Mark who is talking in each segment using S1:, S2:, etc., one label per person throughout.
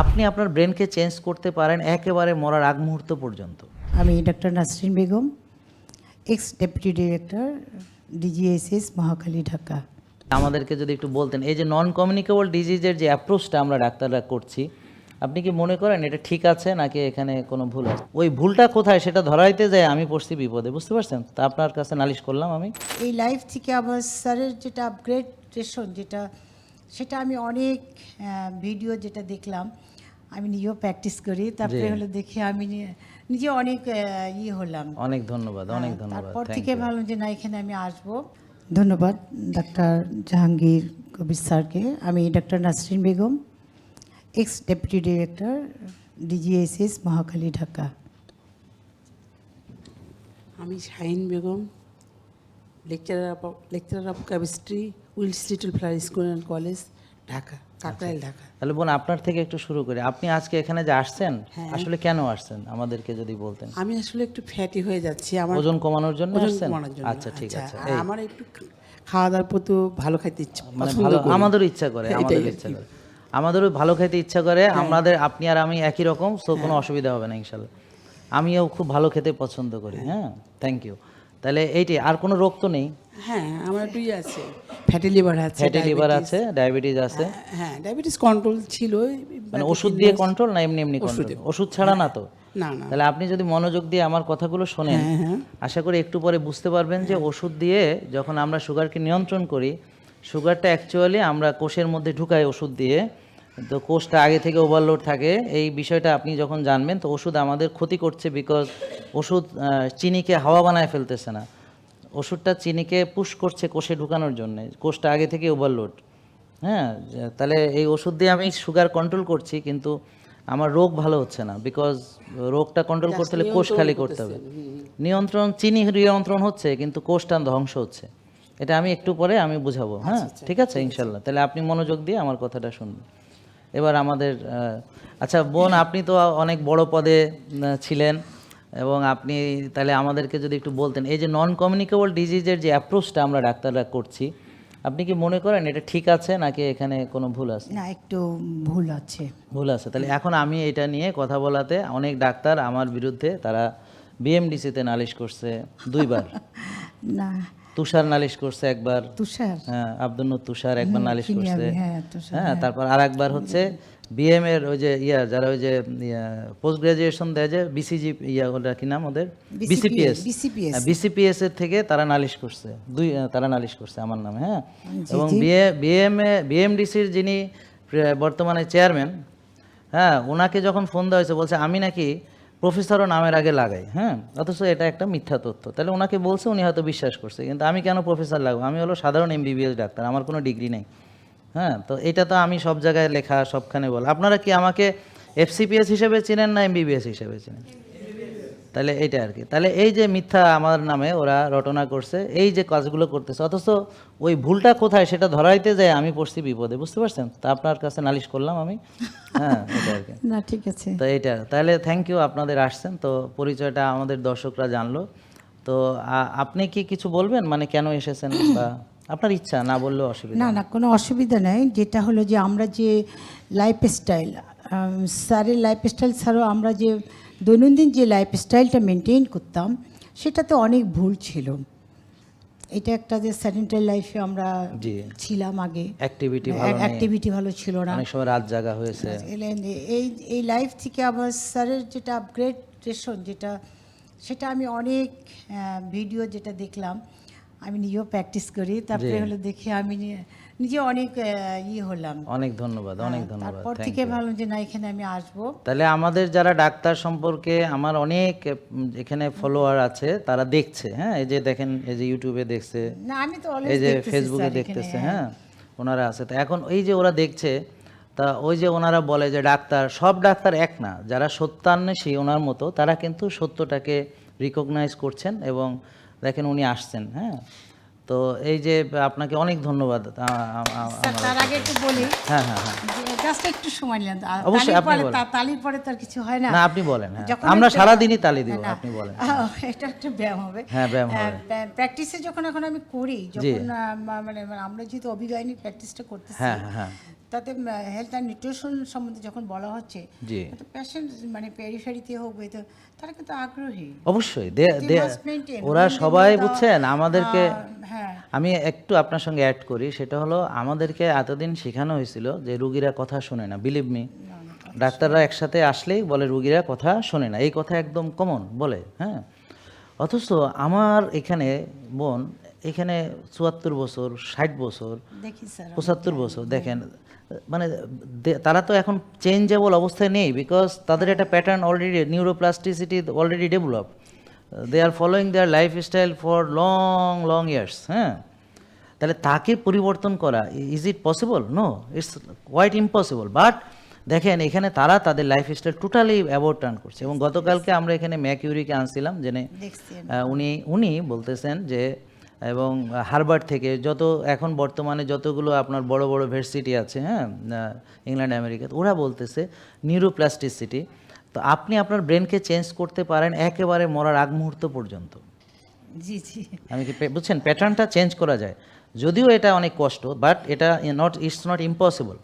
S1: আপনি আপনার ব্রেনকে চেঞ্জ করতে পারেন একেবারে মরার আগ মুহূর্ত পর্যন্ত।
S2: আমি doctor Nasrin Begum, ex deputy director, DGSS, Mohakhali, Dhaka.
S1: আমাদেরকে যদি একটু বলতেন, এই যে নন কমিউনিকেবল ডিজিজের যে অ্যাপ্রোচটা আমরা ডাক্তাররা করছি, আপনি কি মনে করেন এটা ঠিক আছে নাকি এখানে কোনো ভুল আছে? ওই ভুলটা কোথায় সেটা ধরাইতে যায় আমি পড়ছি বিপদে, বুঝতে পারছেন? তা আপনার কাছে নালিশ করলাম আমি।
S2: এই লাইফ থেকে আমার স্যারের যেটা আপগ্রেডেশন সেটা আমি অনেক ভিডিও যেটা দেখলাম, আমি নিজেও প্র্যাকটিস করি, তারপরে হলো দেখে আমি নিজে অনেক হলাম।
S1: অনেক ধন্যবাদ, অনেক ধন্যবাদ।
S2: তারপর
S1: Thank
S2: থেকে
S1: you.
S2: ভাবলাম যে না, এখানে আমি আসবো। ধন্যবাদ ডাক্তার জাহাঙ্গীর কবির স্যারকে। আমি doctor Nasrin Begum, ex deputy director, DGSS, Mohakhali, Dhaka.
S3: আমি Shahin Begum, lecturer of chemistry, Wills Little Flower School and College, Dhaka, Kakrail, Dhaka.
S1: তাহলে বোন আপনার থেকে একটু শুরু করি। আপনি আজকে এখানে যে আসছেন, আসলে কেন আসছেন আমাদেরকে যদি বলতেন।
S3: আমি আসলে একটু ফ্যাটি হয়ে যাচ্ছি, আমার
S1: ওজন কমানোর জন্য
S3: ওজন
S1: আসছেন?
S3: কমানোর জন্য।
S1: আচ্ছা, ঠিক আছে।
S3: আর আমার একটু খাওয়া দাওয়ার প্রতি ভালো খাইতে ইচ্ছা,
S1: মানে
S3: পছন্দ
S1: ভালো,
S3: করি।
S1: আমাদেরও ইচ্ছা করে, আমাদেরও ইচ্ছা করে, আমাদেরও ভালো খেতে ইচ্ছা করে। আমাদের, আপনি আর আমি একই রকম, সো কোনো অসুবিধা হবে না ইনশাল্লাহ। আমিও খুব ভালো খেতে পছন্দ করি। হ্যাঁ, থ্যাংক ইউ। তাহলে এইটি, আর কোনো রোগ তো নেই?
S3: হ্যাঁ, আমার একটু আছে, ফ্যাটি লিভার আছে,
S1: ফ্যাটি লিভার আছে, ডায়াবেটিস আছে।
S3: হ্যাঁ, ডায়াবেটিস কন্ট্রোল ছিল।
S1: মানে ওষুধ দিয়ে কন্ট্রোল না এমনি এমনি কন্ট্রোল? ওষুধ ছাড়া না তো?
S3: না না,
S1: তাহলে আপনি যদি মনোযোগ দিয়ে আমার কথাগুলো শোনেন, আশা করি একটু পরে বুঝতে পারবেন যে ওষুধ দিয়ে যখন আমরা সুগারকে নিয়ন্ত্রণ করি, সুগারটা অ্যাকচুয়ালি আমরা কোষের মধ্যে ঢুকাই ওষুধ দিয়ে, তো কোষটা আগে থেকে ওভারলোড থাকে। এই বিষয়টা আপনি যখন জানবেন, তো ওষুধ আমাদের ক্ষতি করছে, বিকজ ওষুধ চিনিকে হাওয়া বানায় ফেলতেছে না, ওষুধটা চিনিকে পুশ করছে কোষে ঢুকানোর জন্য, কোষটা আগে থেকে ওভারলোড। হ্যাঁ, তাহলে এই ওষুধ দিয়ে আমি সুগার কন্ট্রোল করছি, কিন্তু আমার রোগ ভালো হচ্ছে না, বিকজ রোগটা কন্ট্রোল করতে হলে কোষ খালি করতে হবে। নিয়ন্ত্রণ, চিনি নিয়ন্ত্রণ হচ্ছে, কিন্তু কোষটা ধ্বংস হচ্ছে। এটা আমি একটু পরে আমি বুঝাবো। হ্যাঁ, ঠিক আছে ইনশাল্লাহ। তাহলে আপনি মনোযোগ দিয়ে আমার কথাটা শুনবেন। এবার আমাদের আচ্ছা বোন, আপনি তো অনেক বড় পদে ছিলেন, এবং আপনি তাহলে আমাদেরকে যদি একটু বলতেন, এই যে নন কমিউনিকেবল ডিজিজের যে অ্যাপ্রোচটা আমরা ডাক্তাররা করছি, আপনি কি মনে করেন এটা ঠিক আছে নাকি এখানে কোনো ভুল আছে?
S2: না, একটু ভুল আছে।
S1: ভুল আছে। তাহলে এখন আমি এটা নিয়ে কথা বলাতে অনেক ডাক্তার আমার বিরুদ্ধে, তারা বিএমডিসিতে নালিশ করছে 2 বার।
S2: না,
S1: তুষার নালিশ করছে একবার,
S2: তুষার,
S1: হ্যাঁ আব্দুল নূর তুষার একবার নালিশ
S2: চিনি
S1: করছে।
S2: আমি, হ্যাঁ, তুষার,
S1: হ্যাঁ, তারপর আর একবার হচ্ছে বিএম এর ওই যে যারা ওই যে পোস্ট গ্রাজুয়েশন দেয় যে বিসিজি, ওটা কি নাম ওদের, বিসিপিএস, বিসিপিএস এর থেকে তারা নালিশ করছে, তারা নালিশ করছে আমার নামে। হ্যাঁ, এবং বিএমডিসির যিনি বর্তমানে চেয়ারম্যান, হ্যাঁ, ওনাকে যখন ফোন দেওয়া হয়েছে, বলছে আমি নাকি প্রফেসরও নামের আগে লাগাই। হ্যাঁ, অথচ এটা একটা মিথ্যা তথ্য। তাহলে ওনাকে বলছে, উনি হয়তো বিশ্বাস করছে, কিন্তু আমি কেন প্রফেসর লাগাবো? আমি হলো সাধারণ এমবিবিএস ডাক্তার, আমার কোনো ডিগ্রি নেই। হ্যাঁ, তো এটা তো আমি সব জায়গায় লেখা, সবখানে বল। আপনারা কি আমাকে এফসিপিএস হিসেবে চিনেন না এমবিবিএস হিসেবে চিনেন? তাহলে এইটা আর কি। তাহলে এই যে মিথ্যা আমার নামে ওরা রটনা করছে, এই যে কাজগুলো করতেছে, অথচ ওই ভুলটা কোথায় সেটা ধরাইতে যায় আমি পড়ছি বিপদে, বুঝতে পারছেন? তা আপনার কাছে নালিশ করলাম আমি। হ্যাঁ, এটা আর কি।
S2: না, ঠিক আছে।
S1: তো এইটা, তাহলে থ্যাংক ইউ, আপনাদের আসছেন, তো পরিচয়টা আমাদের দর্শকরা জানলো। তো আপনি কি কিছু বলবেন, মানে কেন এসেছেন, বা আপনার ইচ্ছা, না বললেও অসুবিধা
S2: না
S1: নেই।
S2: না, কোনো অসুবিধা নেই। যেটা হলো যে আমরা যে লাইফস্টাইল, স্যারের লাইফস্টাইল ছাড়াও আমরা যে দৈনন্দিন যে লাইফস্টাইলটা মেনটেন করতাম, সেটাতে অনেক ভুল ছিল। এটা একটা যে স্যানিটারি লাইফে আমরা
S1: জি,
S2: ছিলাম আগে,
S1: অ্যাক্টিভিটি ভালো নেই,
S2: অ্যাক্টিভিটি ভালো ছিল না।
S1: অনেক সময় রাত জাগা হয়েছে।
S2: এই এই লাইফ থেকে আমার স্যারের যেটা আপগ্রেডেশন সেটা আমি অনেক ভিডিও যেটা দেখলাম, আমি নিজেও প্র্যাকটিস করি, তারপরে হলো দেখে আমি নিজে অনেক হলাম।
S1: অনেক ধন্যবাদ, অনেক ধন্যবাদ।
S2: তারপর
S1: Thank
S2: থেকে
S1: you.
S2: ভাবলাম যে না, এখানে আমি আসবো।
S1: তাহলে আমাদের যারা ডাক্তার সম্পর্কে আমার অনেক এখানে ফলোয়ার আছে, তারা দেখছে। হ্যাঁ, এই যে দেখেন, এই যে ইউটিউবে দেখছে,
S2: না, আমি তো
S1: এই যে ফেসবুকে দেখতেছে। হ্যাঁ, ওনারা আছে। তো এখন এই যে ওরা দেখছে, তা ওই যে ওনারা বলে যে ডাক্তার, সব ডাক্তার এক না, যারা সত্যান্বেষী ওনার মতো, তারা কিন্তু সত্যটাকে রিকগনাইজ করছেন, এবং দেখেন উনি আসছেন। হ্যাঁ, তো এই যে আপনাকে অনেক ধন্যবাদ।
S2: তার আগে একটু বলি,
S1: হ্যাঁ হ্যাঁ হ্যাঁ,
S2: জাস্ট একটু সময় নিলেন।
S1: অবশ্যই আপনি বলেন।
S2: তালির পরে তার কিছু হয় না।
S1: না, আপনি বলেন। হ্যাঁ,
S2: যখন
S1: আমরা
S2: একটা-
S1: সারাদিনই তালি দিব,
S2: না,
S1: আপনি বলেন।
S2: এটা একটা ব্যায়াম হবে।
S1: হ্যাঁ, ব্যায়াম হবে।
S2: প্র্যাকটিসে যখন এখন আমি করি, যখন মানে আমরা যেহেতু অভিজ্ঞানী প্র্যাকটিসটা করতেছি,
S1: হ্যাঁ হ্যাঁ হ্যাঁ,
S2: তাতে হেলথ অ্যান্ড নিউট্রিশন সম্বন্ধে যখন বলা হচ্ছে,
S1: জি
S2: তো পেশেন্ট মানে পেরিফেরিতে হোক তো তারা কিন্তু আগ্রহী।
S1: অবশ্যই
S2: They must maintain.
S1: ওরা
S2: When they
S1: সবাই
S2: know the,
S1: বুঝছেন আমাদেরকে
S2: হ্যাঁ
S1: আমি একটু আপনার সঙ্গে অ্যাড করি, সেটা হলো আমাদেরকে এতদিন শেখানো হয়েছিল যে রুগীরা কথা শোনে না, বিলিভ মি। ডাক্তাররা একসাথে আসলেই বলে রুগীরা কথা শোনে না, এই কথা একদম কমন বলে, হ্যাঁ। অথচ আমার এখানে বোন এখানে 74 বছর, 60 বছর,
S2: দেখি স্যার
S1: 75 বছর, দেখেন মানে তারা তো এখন চেঞ্জেবল অবস্থায় নেই, বিকজ তাদের একটা pattern already, neuroplasticity already develop, they are following their lifestyle for long long years, হ্যাঁ। তাহলে তাকে পরিবর্তন করা, is it possible? No, it's quite impossible. But দেখেন এখানে তারা তাদের লাইফস্টাইল টোটালি অ্যাবাউট টার্ন করছে। এবং গতকালকে আমরা এখানে ম্যাকিউরিকে আনছিলাম, জেনে
S2: দেখছি
S1: উনি বলতেছেন যে, এবং হার্ভার্ড থেকে যত এখন বর্তমানে যতগুলো আপনার বড় বড় ভার্সিটি আছে, হ্যাঁ, ইংল্যান্ড আমেরিকাতে, ওরা বলতেছে নিউরোপ্লাস্টিসিটি, তো আপনি আপনার ব্রেনকে চেঞ্জ করতে পারেন একেবারে মরার আগ মুহূর্ত পর্যন্ত।
S2: জি জি
S1: আমি কি বুঝছেন, প্যাটার্নটা চেঞ্জ করা যায়, যদিও এটা অনেক কষ্ট, বাট এটা ইটস নট ইম্পসিবল,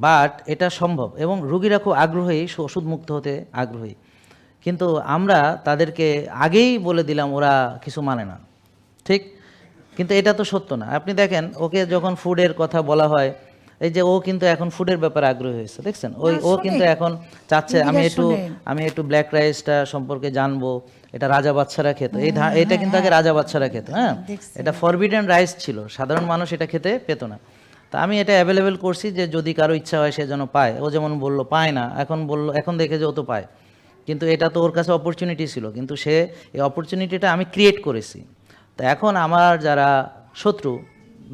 S1: বাট এটা সম্ভব। এবং রুগীরা খুব আগ্রহী, ওষুধ মুক্ত হতে আগ্রহী, কিন্তু আমরা তাদেরকে আগেই বলে দিলাম, ওরা কিছু মানে না, ঠিক। কিন্তু এটা তো সত্য না। আপনি দেখেন ওকে যখন ফুডের কথা বলা হয়, এই যে ও কিন্তু এখন ফুডের ব্যাপারে আগ্রহী হয়েছে, দেখছেন, ও কিন্তু এখন চাচ্ছে আমি একটু ব্ল্যাক রাইসটা সম্পর্কে জানবো, এটা রাজা বাচ্চারা খেত, এটা কিন্তু আগে রাজা বাচ্চারা খেত, হ্যাঁ, এটা ফরবিডেন রাইস ছিল, সাধারণ মানুষ এটা খেতে পেত না। তা আমি এটা অ্যাভেলেবেল করছি যে যদি কারো ইচ্ছা হয় সে যেন পায়। ও যেমন বললো পায় না, এখন দেখে যে ও তো পায়, কিন্তু এটা তো ওর কাছে অপরচুনিটি ছিল, কিন্তু সে এই অপরচুনিটিটা আমি ক্রিয়েট করেছি। তো এখন আমার যারা শত্রু,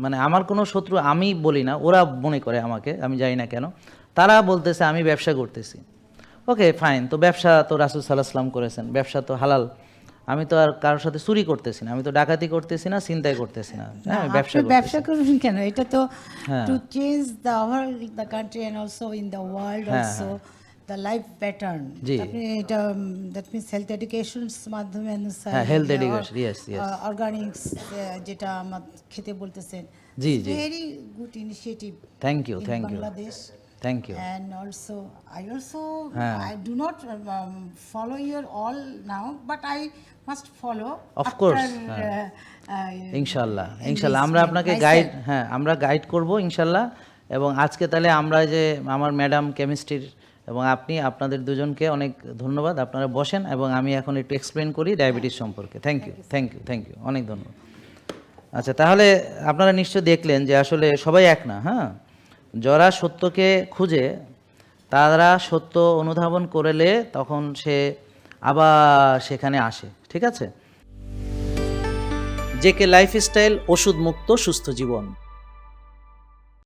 S1: মানে আমার কোনো শত্রু আমি বলি না, ওরা মনে করে আমাকে, আমি জানি না কেন, তারা বলতেছে আমি ব্যবসা করতেছি। ওকে ফাইন, তো ব্যবসা তো রাসূল সাল্লাল্লাহু আলাইহি ওয়াসাল্লাম করেছেন, ব্যবসা তো হালাল, আমি তো আর কারোর সাথে চুরি করতেছি না, আমি তো ডাকাতি করতেছি না, ছিনতাই করতেছি না, হ্যাঁ, আমি
S2: ব্যবসা করবেন কেন? এটা তো to change the country and also in the world also the life pattern.
S1: জি।
S2: আপনি এটা দ্যাট মিনস হেলথ এডুকেশনস মাধ্যমে
S1: হ্যাঁ, হেলথ এডুকেশন, ইয়েস
S2: অর্গানিক্স যেটা আমার খেতে বলতেছেন,
S1: জি জি,
S2: very good initiative
S1: thank you
S2: in
S1: thank you
S2: Bangladesh.
S1: Thank you.
S2: And also
S1: হ্যাঁ।
S2: I do not follow your all now, but I must follow
S1: Of course, ইনশাল্লাহ আমরা আপনাকে গাইড, হ্যাঁ, আমরা গাইড করব ইনশাল্লাহ। এবং আজকে তাহলে আমরা যে আমার ম্যাডাম কেমিস্ট্রির এবং আপনি, আপনাদের দুজনকে অনেক ধন্যবাদ। আপনারা বসেন এবং আমি এখন একটু এক্সপ্লেন করি ডায়াবেটিস সম্পর্কে। থ্যাংক ইউ, অনেক ধন্যবাদ। আচ্ছা, তাহলে আপনারা নিশ্চয় দেখলেন যে আসলে সবাই এক না, হ্যাঁ। যারা সত্যকে খুঁজে, তারা সত্য অনুধাবন করলে তখন সে আবার সেখানে আসে, ঠিক আছে। জেকে লাইফস্টাইল, ওষুধ মুক্ত সুস্থ জীবন।